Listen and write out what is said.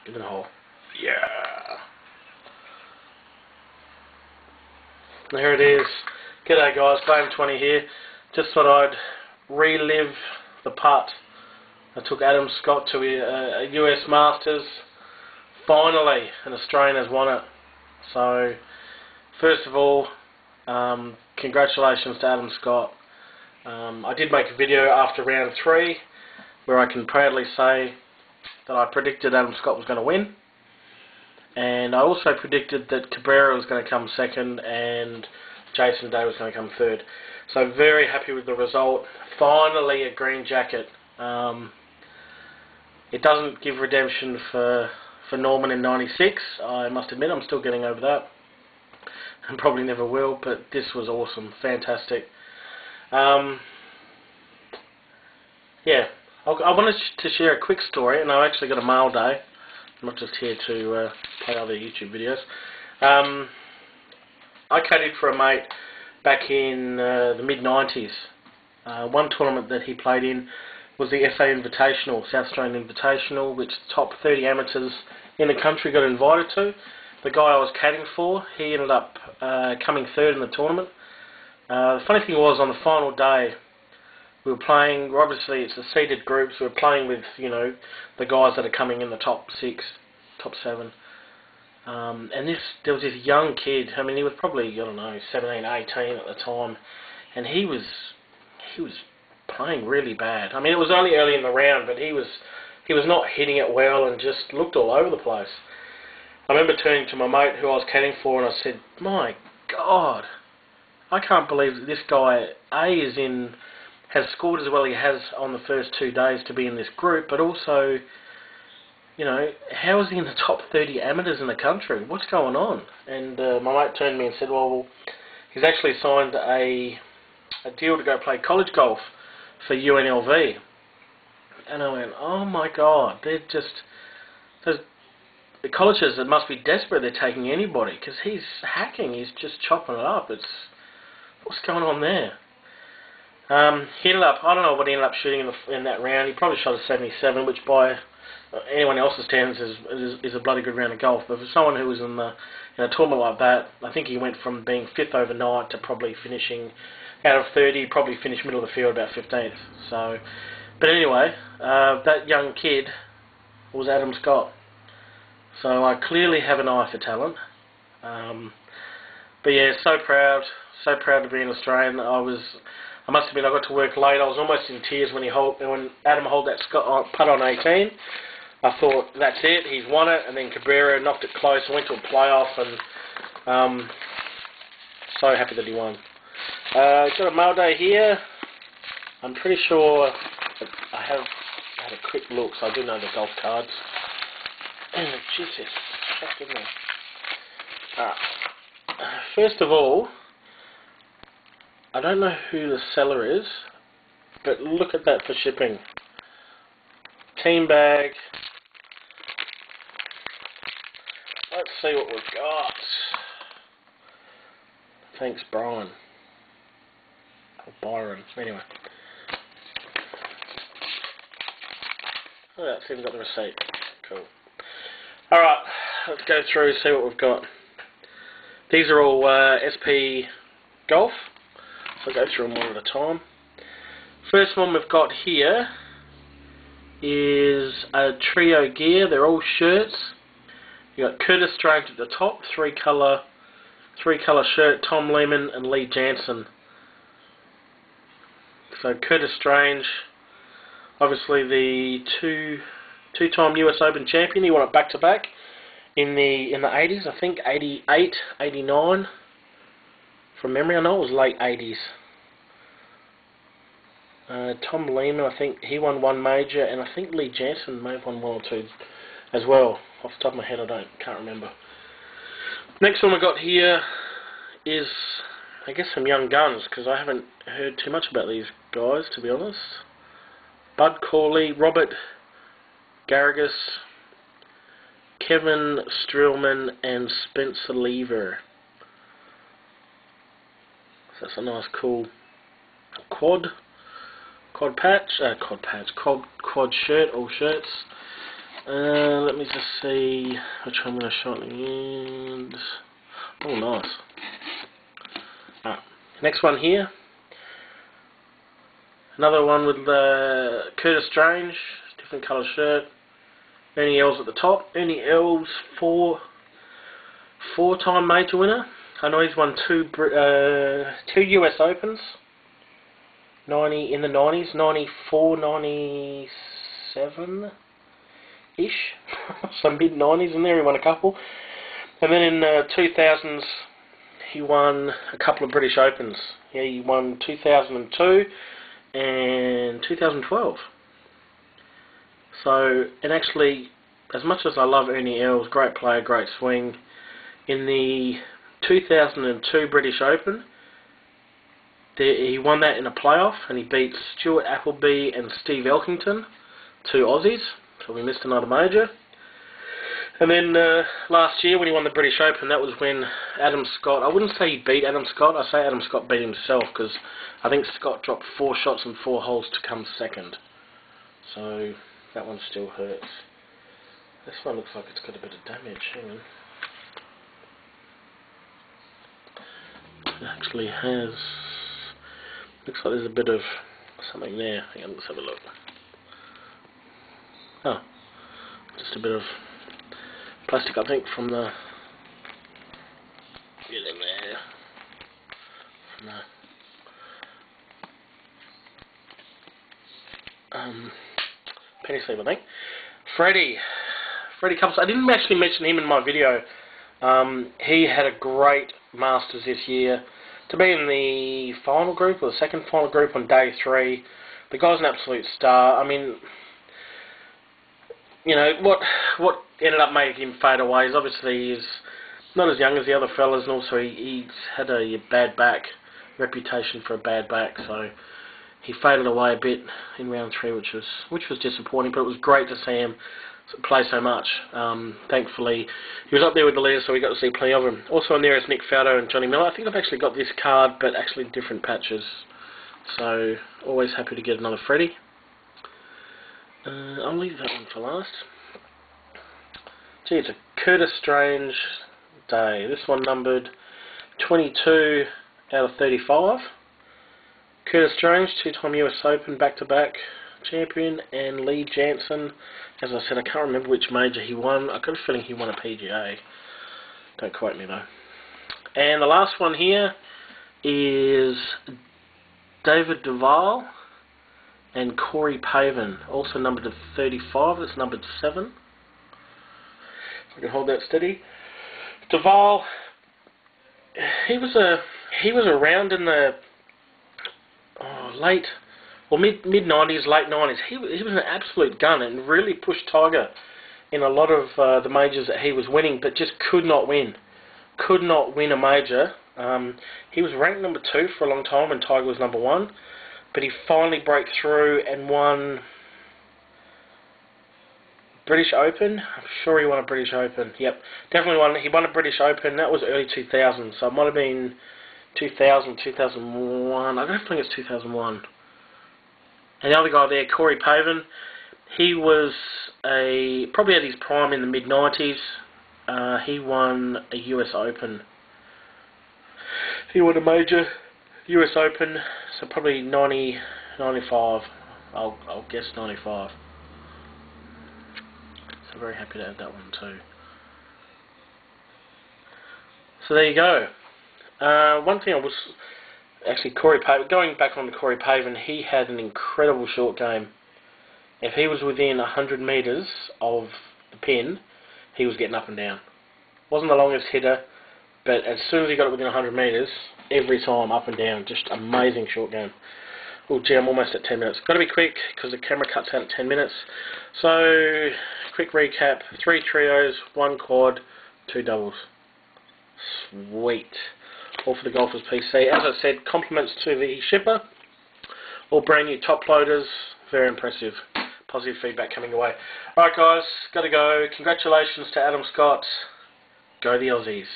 Give it a hole. Yeah. There it is. G'day guys, Flame20 here. Just thought I'd relive the putt that took Adam Scott to a US Masters. Finally, an Australian has won it. So, first of all, congratulations to Adam Scott. I did make a video after round 3 where I can proudly say that I predicted Adam Scott was going to win, and I also predicted that Cabrera was going to come second and Jason Day was going to come third. So very happy with the result. Finally a green jacket. It doesn't give redemption for Norman in '96. I must admit I'm still getting over that, and probably never will, but this was awesome, fantastic. Yeah, I wanted to share a quick story, and I actually got a mail day. I'm not just here to play other YouTube videos. I caddied for a mate back in the mid-90s. One tournament that he played in was the FA Invitational, South Australian Invitational, which the top 30 amateurs in the country got invited to. The guy I was caddying for, he ended up coming third in the tournament. The funny thing was, on the final day, we were playing, obviously it's a seeded group, so we're playing with, you know, the guys that are coming in the top 6, top 7. And there was this young kid, I mean he was probably, I don't know, 17, 18 at the time, and he was playing really bad. I mean it was only early in the round, but he was not hitting it well and just looked all over the place. I remember turning to my mate who I was caddying for and I said, my God, I can't believe that this guy, has scored as well as he has on the first 2 days to be in this group, but also, you know, how is he in the top 30 amateurs in the country? What's going on? And my mate turned to me and said, well, he's actually signed a deal to go play college golf for UNLV. And I went, oh my God, they're just, the colleges that must be desperate they're taking anybody, because he's hacking, he's just chopping it up. What's going on there? He ended up, I don't know what he ended up shooting in that round. He probably shot a 77, which by anyone else's standards is a bloody good round of golf. But for someone who was in a tournament like that, I think he went from being 5th overnight to probably finishing, out of 30, he probably finished middle of the field about 15th. So, but anyway, that young kid was Adam Scott. So I clearly have an eye for talent. But yeah, so proud to be an Australian. I must admit, I got to work late. I was almost in tears when Adam held that putt on 18. I thought, that's it, he's won it. And then Cabrera knocked it close and went to a playoff. And so happy that he won. Got a Mailday here. I'm pretty sure I have had a quick look, so I do know the golf cards. Oh, Jesus. First of all, I don't know who the seller is, but look at that for shipping. Team bag. Let's see what we've got. Thanks, Brian. Or Byron. Anyway. Oh, that's even got the receipt. Cool. Alright, let's go through and see what we've got. These are all SP Golf. I'll go through them one at a time. First one we've got here is a trio gear. They're all shirts. You got Curtis Strange at the top, three colour shirt. Tom Lehman and Lee Jansen. So Curtis Strange, obviously the two-time US Open champion. He won it back to back in the 80s. I think 88, 89. From memory, I know it was late 80s. Tom Lehman, I think he won one major, and I think Lee Jansen may have won one or two as well. Off the top of my head, can't remember. Next one I got here is, I guess, some young guns, because I haven't heard too much about these guys, to be honest. Bud Corley, Robert Garrigus, Kevin Streelman, and Spencer Lever. So that's a nice, cool quad shirt, all shirts. Let me just see which one I'm going to shot in the end. Oh, nice. Alright, next one here. Another one with Curtis Strange, different colour shirt. Ernie Els at the top. Ernie Els, four-time major winner. I know he's won two US Opens. 90 in the 90s, 94, 97 ish. Some mid 90s in there. He won a couple, and then in 2000s he won a couple of British Opens. Yeah, he won 2002 and 2012. So, and actually, as much as I love Ernie Els, great player, great swing, in the 2002 British Open, he won that in a playoff, and he beat Stuart Appleby and Steve Elkington, two Aussies, so we missed another major. And then last year when he won the British Open, that was when Adam Scott, I wouldn't say he beat Adam Scott, I say Adam Scott beat himself, because I think Scott dropped 4 shots and 4 holes to come second. So that one still hurts. This one looks like it's got a bit of damage, hang on. It actually has, looks like there's a bit of something there. Hang on, let's have a look. Oh, just a bit of plastic, I think, from the, get in there, from the penny sleeve, I think. Freddie Couples, I didn't actually mention him in my video. He had a great Masters this year. To be in the final group, or the second final group on day 3, the guy's an absolute star. I mean, you know, what ended up making him fade away is obviously he's not as young as the other fellas, and also he's had a bad back, reputation for a bad back, so he faded away a bit in round 3, which was disappointing, but it was great to see him play so much. Thankfully, he was up there with the leaders, so we got to see plenty of him. Also on there is Nick Faldo and Johnny Miller. I think I've actually got this card, but actually different patches. So, always happy to get another Freddie. I'll leave that one for last. Gee, it's a Curtis Strange day. This one numbered 22 out of 35. Curtis Strange, 2-time US Open back-to-back champion, and Lee Jansen, as I said, I can't remember which major he won. I got a feeling he won a PGA. Don't quote me though. And the last one here is David Duval and Corey Pavin, also numbered to 35. That's numbered 7. If I can hold that steady. Duval, he was around in the late, or mid 90s, late 90s. He was an absolute gun and really pushed Tiger in a lot of the majors that he was winning, but just could not win. Could not win a major. He was ranked number 2 for a long time when Tiger was number 1, but he finally broke through and won British Open. I'm sure he won a British Open. Yep, definitely won. He won a British Open. That was early 2000s, so it might have been 2000, 2001. I don't think it's 2001. And the other guy there, Corey Pavin, he was probably at his prime in the mid-90s. He won a US Open. He won a major US Open, so probably 90, 95. I'll guess 95. So very happy to add that one too. So there you go. One thing I was actually Corey Pavin, going back on to Corey Pavin, he had an incredible short game. If he was within 100 metres of the pin, he was getting up and down. Wasn't the longest hitter, but as soon as he got it within 100 metres, every time up and down, just amazing short game. Oh gee, I'm almost at 10 minutes. Got to be quick because the camera cuts out at 10 minutes. So, quick recap: 3 trios, 1 quad, 2 doubles. Sweet. All for the Golfers PC. As I said, compliments to the shipper. All brand new top loaders. Very impressive. Positive feedback coming away. Alright guys, gotta go. Congratulations to Adam Scott. Go the Aussies.